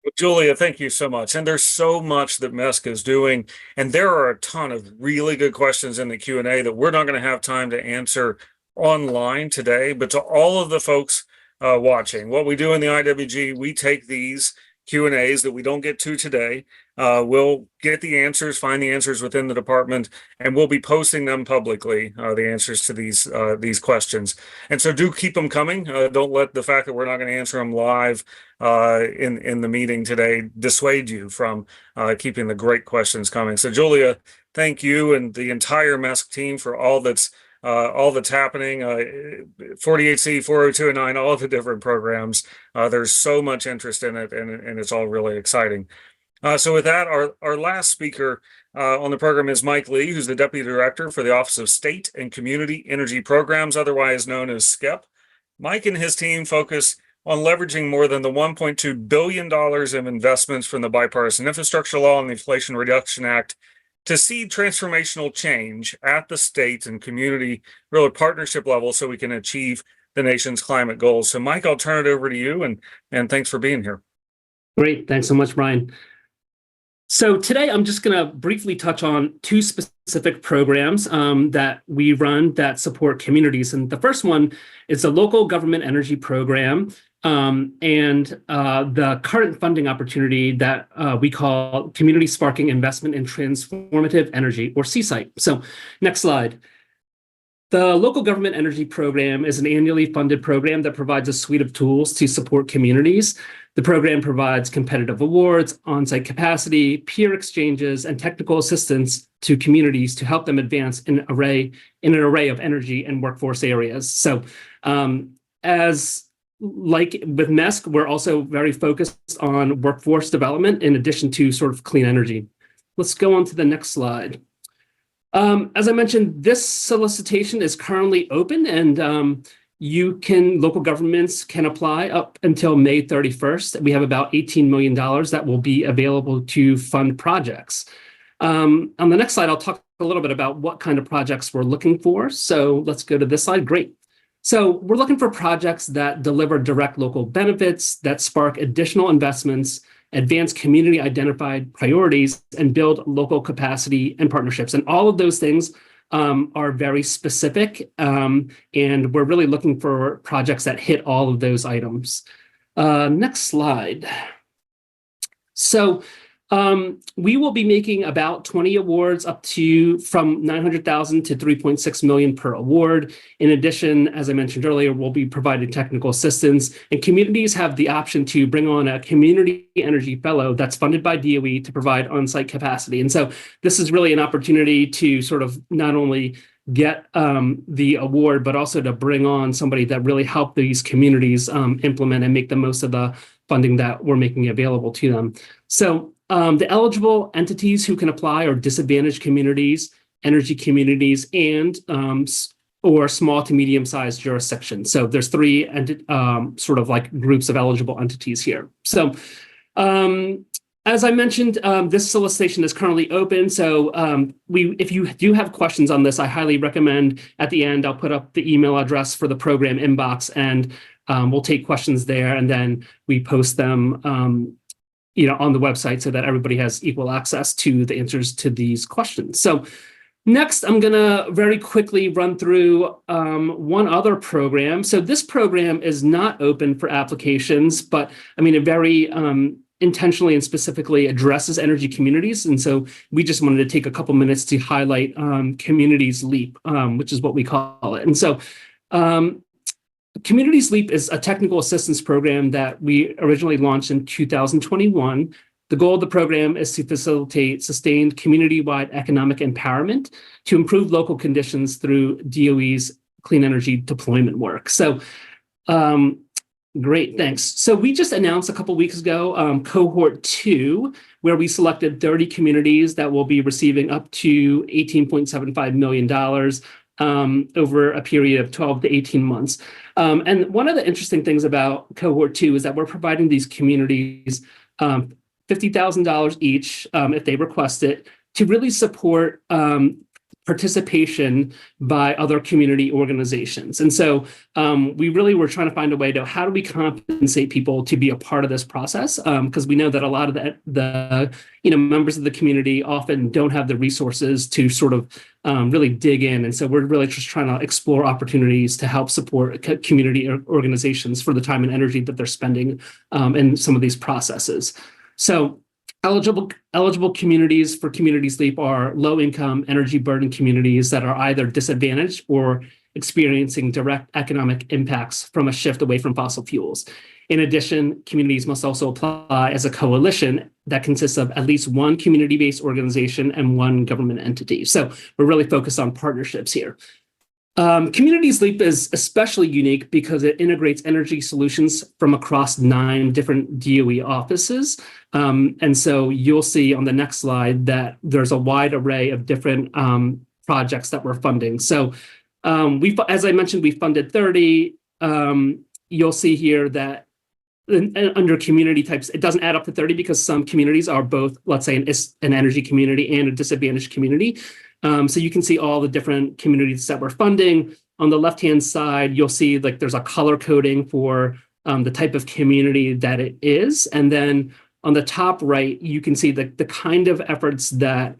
Well, Julia, thank you so much. And there's so much that MESC is doing, and there are a ton of really good questions in the Q&A that we're not going to have time to answer online today. But to all of the folks watching, what we do in the IWG, we take these Q&As that we don't get to today. We'll get the answers, find the answers within the department, and we'll be posting them publicly, the answers to these questions. And so do keep them coming. Don't let the fact that we're not going to answer them live in the meeting today dissuade you from keeping the great questions coming. So Julia, thank you and the entire MESC team for all that's happening, 48C, 40209, all of the different programs. There's so much interest in it, and it's all really exciting. So with that, our last speaker on the program is Mike Lee, who's the Deputy Director for the Office of State and Community Energy Programs, otherwise known as SCEP. Mike and his team focus on leveraging more than the $1.2 billion of investments from the Bipartisan Infrastructure Law and the Inflation Reduction Act to seed transformational change at the state and community really partnership level so we can achieve the nation's climate goals. So Mike, I'll turn it over to you, and thanks for being here. Great. Thanks so much, Brian. So today I'm just going to briefly touch on two specific programs that we run that support communities. And the first one is the Local Government Energy Program and the current funding opportunity that we call Community Sparking Investment in Transformative Energy, or CSITE. So next slide. The Local Government Energy Program is an annually funded program that provides a suite of tools to support communities. The program provides competitive awards, on-site capacity, peer exchanges, and technical assistance to communities to help them advance in an array of energy and workforce areas. So as like with MESC, we're also very focused on workforce development in addition to sort of clean energy. Let's go on to the next slide. As I mentioned, this solicitation is currently open, and local governments can apply up until May 31st. We have about $18 million that will be available to fund projects. On the next slide, I'll talk a little bit about what kind of projects we're looking for. So let's go to this slide. Great. So we're looking for projects that deliver direct local benefits, that spark additional investments, advance community identified priorities, and build local capacity and partnerships. And all of those things are very specific, and we're really looking for projects that hit all of those items. Next slide. So we will be making about 20 awards up to from $900,000 to $3.6 million per award. In addition, as I mentioned earlier, we'll be providing technical assistance, and communities have the option to bring on a community energy fellow that's funded by DOE to provide on-site capacity. And so this is really an opportunity to sort of not only get the award, but also to bring on somebody that really help these communities implement and make the most of the funding that we're making available to them. So the eligible entities who can apply are disadvantaged communities, energy communities, and or small to medium-sized jurisdictions. So there's three sort of like groups of eligible entities here. So as I mentioned, this solicitation is currently open. So if you do have questions on this, I highly recommend at the end, I'll put up the email address for the program inbox, and we'll take questions there, and then we post them on the website so that everybody has equal access to the answers to these questions. So next, I'm going to very quickly run through one other program. So this program is not open for applications, but I mean, it very intentionally and specifically addresses energy communities. And so we just wanted to take a couple minutes to highlight Communities LEAP, which is what we call it. And so Communities LEAP is a technical assistance program that we originally launched in 2021. The goal of the program is to facilitate sustained community-wide economic empowerment to improve local conditions through DOE's clean energy deployment work. So, great, thanks. So we just announced a couple weeks ago cohort 2, where we selected 30 communities that will be receiving up to $18.75 million over a period of 12 to 18 months. And one of the interesting things about cohort 2 is that we're providing these communities $50,000 each if they request it, to really support participation by other community organizations. And so we really were trying to find a way to, how do we compensate people to be a part of this process? Because we know that a lot of the members of the community often don't have the resources to sort of really dig in. And so we're really just trying to explore opportunities to help support community organizations for the time and energy that they're spending in some of these processes. So eligible communities for Community Sleep are low-income, energy-burdened communities that are either disadvantaged or experiencing direct economic impacts from a shift away from fossil fuels. In addition, communities must also apply as a coalition that consists of at least one community-based organization and one government entity. So we're really focused on partnerships here. Community Sleep is especially unique because it integrates energy solutions from across 9 different DOE offices. And so you'll see on the next slide that there's a wide array of different projects that we're funding. So as I mentioned, we funded 30. You'll see here that under community types, it doesn't add up to 30 because some communities are both, let's say, an energy community and a disadvantaged community. So you can see all the different communities that we're funding. On the left-hand side, you'll see like there's a color coding for the type of community that it is. And then on the top right, you can see the kind of efforts that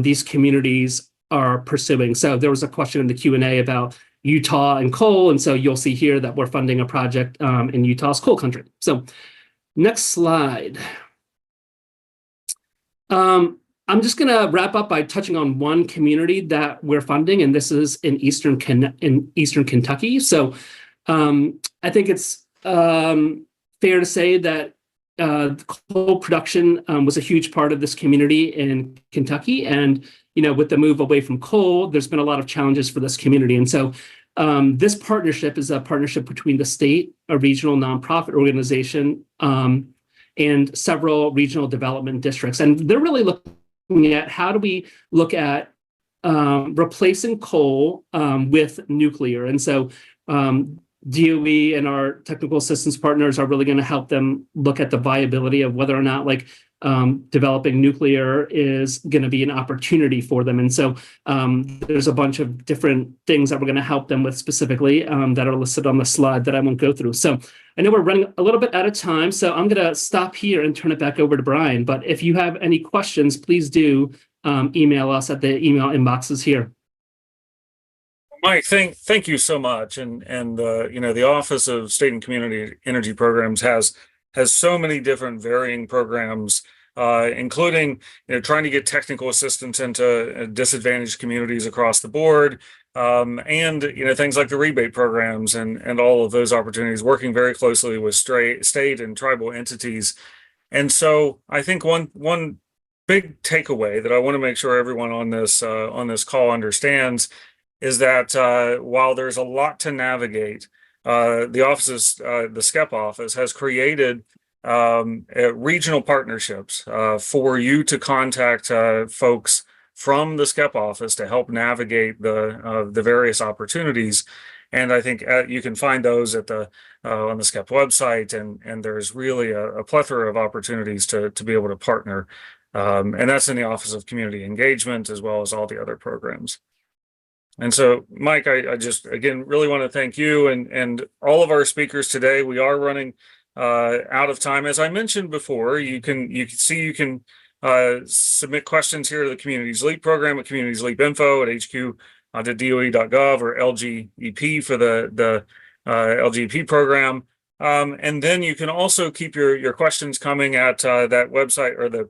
these communities are pursuing. So there was a question in the Q&A about Utah and coal. And so you'll see here that we're funding a project in Utah's coal country. So next slide. I'm just going to wrap up by touching on one community that we're funding, and this is in Eastern Kentucky. So I think it's fair to say that coal production was a huge part of this community in Kentucky. And, with the move away from coal, there's been a lot of challenges for this community. And so this partnership is a partnership between the state, a regional nonprofit organization, and several regional development districts. And they're really looking at how do we look at replacing coal with nuclear. And so DOE and our technical assistance partners are really going to help them look at the viability of whether or not developing nuclear is going to be an opportunity for them. And so there's a bunch of different things that we're going to help them with specifically that are listed on the slide that I won't go through. So I know we're running a little bit out of time, so I'm going to stop here and turn it back over to Brian. But if you have any questions, please do email us at the email inboxes here. Mike, thank you so much. And the Office of State and Community Energy Programs has so many different varying programs, including trying to get technical assistance into disadvantaged communities across the board, and things like the rebate programs and all of those opportunities, working very closely with state and tribal entities. And so I think one big takeaway that I want to make sure everyone on this call understands is that while there's a lot to navigate, the office's the SCEP office has created regional partnerships for you to contact folks from the SCEP office to help navigate the various opportunities. And I think you can find those at on the SCEP website, and there's really a plethora of opportunities to be able to partner, and that's in the Office of Community Engagement as well as all the other programs. And so, Mike, I just, again, really want to thank you and all of our speakers today. We are running out of time. As I mentioned before, you can submit questions here to the Community Sleep program at Community Sleep Info at hq.doe.gov or LGEP for the LGEP program. And then you can also keep your questions coming at that website or the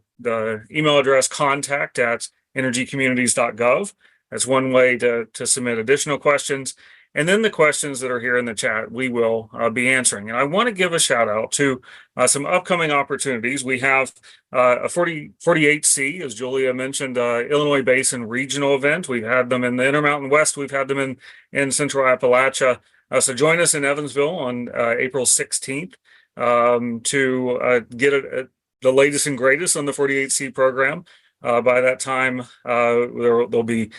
email address contact@energycommunities.gov. That's one way to submit additional questions. And then the questions that are here in the chat, we will be answering. And I want to give a shout out to some upcoming opportunities. We have a 48C, as Julia mentioned, Illinois Basin Regional event. We've had them in the Intermountain West. We've had them in Central Appalachia. So join us in Evansville on April 16th to get the latest and greatest on the 48C program. By that time, there'll be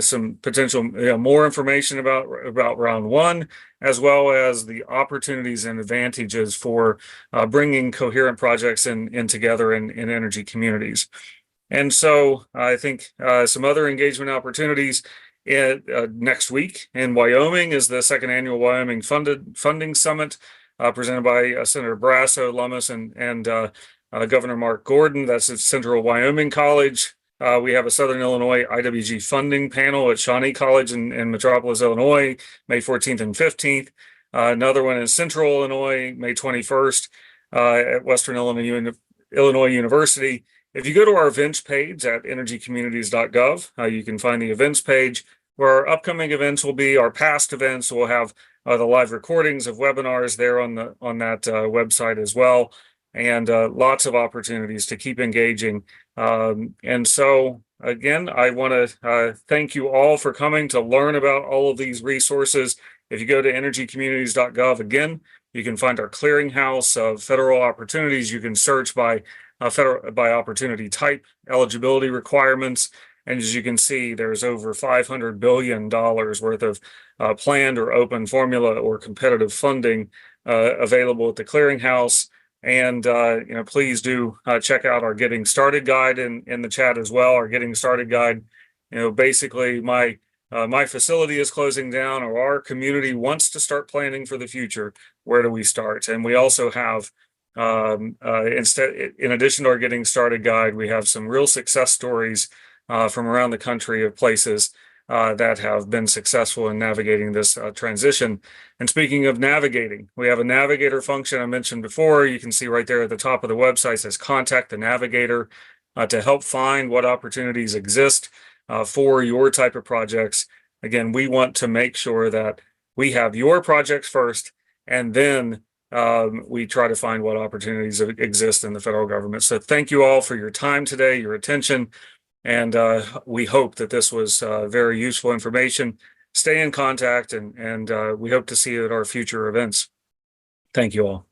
some potential more information about round one, as well as the opportunities and advantages for bringing coherent projects in together in energy communities. And so I think some other engagement opportunities next week in Wyoming is the second annual Wyoming Funding Summit presented by Senator Barrasso, Lummis, and Governor Mark Gordon. That's at Central Wyoming College. We have a Southern Illinois IWG funding panel at Shawnee College in Metropolis, Illinois, May 14th and 15th. Another one in Central Illinois, May 21st, at Western Illinois University. If you go to our events page at energycommunities.gov, you can find the events page where our upcoming events will be. Our past events will have the live recordings of webinars there on that website as well. And lots of opportunities to keep engaging. And so, again, I want to thank you all for coming to learn about all of these resources. If you go to energycommunities.gov, again, you can find our clearinghouse of federal opportunities. You can search by opportunity type, eligibility requirements. And as you can see, there's over $500 billion worth of planned or open formula or competitive funding available at the clearinghouse. And please do check out our Getting Started guide in the chat as well. Our Getting Started guide, basically my facility is closing down, or our community wants to start planning for the future. Where do we start? And we also have, in addition to our Getting Started guide, we have some real success stories from around the country of places that have been successful in navigating this transition. And speaking of navigating, we have a navigator function I mentioned before. You can see right there at the top of the website says contact the navigator to help find what opportunities exist for your type of projects. Again, we want to make sure that we have your projects first, and then we try to find what opportunities exist in the federal government. So thank you all for your time today, your attention. And we hope that this was very useful information. Stay in contact, and we hope to see you at our future events. Thank you all.